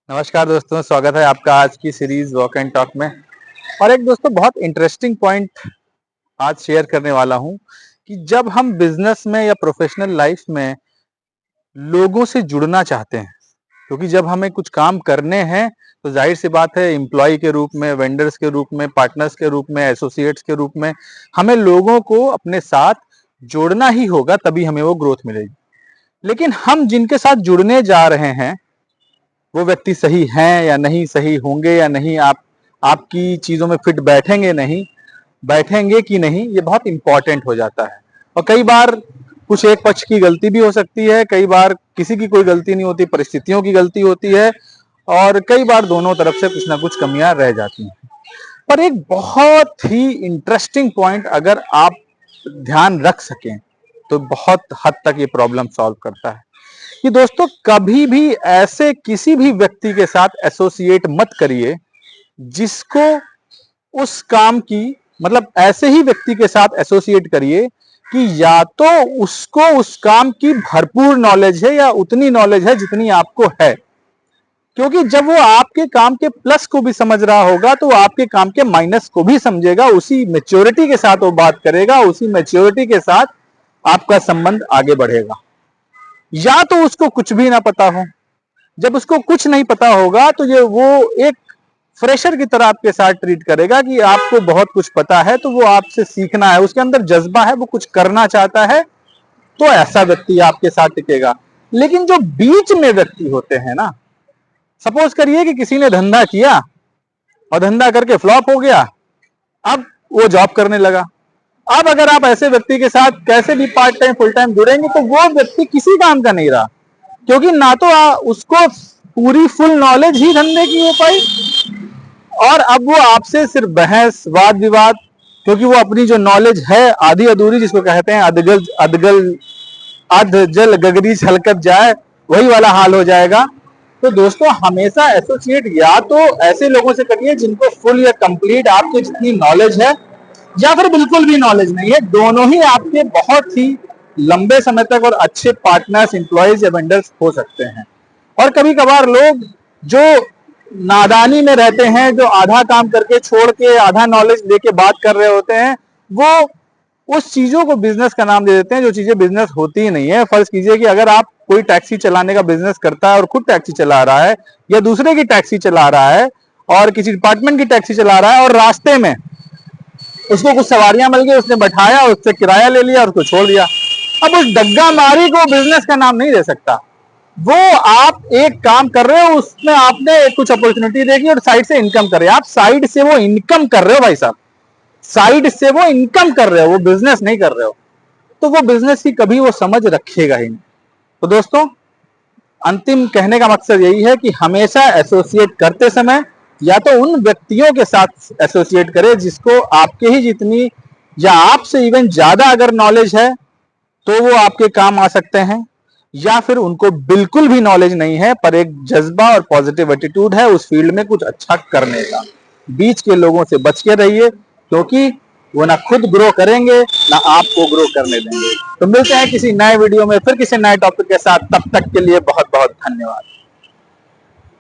नमस्कार दोस्तों, स्वागत है आपका आज की सीरीज वॉक एंड टॉक में। और एक दोस्तों बहुत इंटरेस्टिंग पॉइंट आज शेयर करने वाला हूं कि जब हम बिजनेस में या प्रोफेशनल लाइफ में लोगों से जुड़ना चाहते हैं, क्योंकि जब हमें कुछ काम करने हैं तो जाहिर सी बात है एम्प्लॉय के रूप में, वेंडर्स के रूप में, पार्टनर्स के रूप में, एसोसिएट्स के रूप में हमें लोगों को अपने साथ जोड़ना ही होगा, तभी हमें वो ग्रोथ मिलेगी। लेकिन हम जिनके साथ जुड़ने जा रहे हैं वो व्यक्ति सही हैं या नहीं, सही होंगे या नहीं, आपकी चीजों में फिट बैठेंगे कि नहीं, ये बहुत इंपॉर्टेंट हो जाता है। और कई बार कुछ एक पक्ष की गलती भी हो सकती है, कई बार किसी की कोई गलती नहीं होती, परिस्थितियों की गलती होती है, और कई बार दोनों तरफ से कुछ ना कुछ कमियां रह जाती हैं। पर एक बहुत ही इंटरेस्टिंग पॉइंट अगर आप ध्यान रख सकें तो बहुत हद तक ये प्रॉब्लम सॉल्व करता है कि दोस्तों कभी भी ऐसे किसी भी व्यक्ति के साथ एसोसिएट मत करिए जिसको उस काम की, मतलब ऐसे ही व्यक्ति के साथ एसोसिएट करिए कि या तो उसको उस काम की भरपूर नॉलेज है या उतनी नॉलेज है जितनी आपको है। क्योंकि जब वो आपके काम के प्लस को भी समझ रहा होगा तो वो आपके काम के माइनस को भी समझेगा, उसी मैच्योरिटी के साथ वो बात करेगा, उसी मैच्योरिटी के साथ आपका संबंध आगे बढ़ेगा। या तो उसको कुछ भी ना पता हो, जब उसको कुछ नहीं पता होगा तो ये वो एक फ्रेशर की तरह आपके साथ ट्रीट करेगा कि आपको बहुत कुछ पता है, तो वो आपसे सीखना है, उसके अंदर जज्बा है, वो कुछ करना चाहता है, तो ऐसा व्यक्ति आपके साथ टिकेगा। लेकिन जो बीच में व्यक्ति होते हैं ना, सपोज करिए कि किसी ने धंधा किया और धंधा करके फ्लॉप हो गया, अब वो जॉब करने लगा। अब अगर आप ऐसे व्यक्ति के साथ कैसे भी पार्ट टाइम फुल टाइम जुड़ेंगे तो वो व्यक्ति किसी काम का नहीं रहा, क्योंकि ना तो उसको पूरी फुल नॉलेज ही धंधे की हो पाई, और अब वो आपसे सिर्फ बहस वाद विवाद, क्योंकि वो अपनी जो नॉलेज है आधी अधूरी, जिसको कहते हैं अध जल गगरी छलकत जाए, वही वाला हाल हो जाएगा। तो दोस्तों हमेशा एसोसिएट या तो ऐसे लोगों से करिए जिनको फुल या कंप्लीट आपके जितनी नॉलेज है, या फिर बिल्कुल भी नॉलेज नहीं है। दोनों ही आपके बहुत ही लंबे समय तक और अच्छे पार्टनर्स, एम्प्लॉयज या वेंडर्स हो सकते हैं। और कभी कभार लोग जो नादानी में रहते हैं, जो आधा काम करके छोड़ के आधा नॉलेज लेके बात कर रहे होते हैं, वो उस चीजों को बिजनेस का नाम दे देते हैं जो चीजें बिजनेस होती ही नहीं है। फर्ज कीजिए कि अगर आप कोई टैक्सी चलाने का बिजनेस करता है और खुद टैक्सी चला रहा है या दूसरे की टैक्सी चला रहा है और किसी डिपार्टमेंट की टैक्सी चला रहा है, और रास्ते में उसको कुछ सवारियां मिल गई, उसने बैठाया, उससे किराया ले लिया और उसको छोड़ दिया, अब उस डग्गा मारी को बिजनेस का नाम नहीं दे सकता। वो आप एक काम कर रहे हो, उसमें आपने कुछ अपॉर्चुनिटी देखी और साइड से इनकम कर रहे हो, आप साइड से वो इनकम कर रहे हो भाई साहब, साइड से वो इनकम कर रहे हो, वो बिजनेस नहीं कर रहे हो। तो वो बिजनेस की कभी वो समझ रखेगा ही नहीं। तो दोस्तों अंतिम कहने का मकसद यही है कि हमेशा एसोसिएट करते समय या तो उन व्यक्तियों के साथ एसोसिएट करें जिसको आपके ही जितनी या आपसे इवन ज्यादा अगर नॉलेज है तो वो आपके काम आ सकते हैं, या फिर उनको बिल्कुल भी नॉलेज नहीं है पर एक जज्बा और पॉजिटिव एटीट्यूड है उस फील्ड में कुछ अच्छा करने का। बीच के लोगों से बच के रहिए, क्योंकि वो ना खुद ग्रो करेंगे ना आपको ग्रो करने देंगे। तो मिलते हैं किसी नए वीडियो में फिर किसी नए टॉपिक के साथ, तब तक के लिए बहुत बहुत धन्यवाद।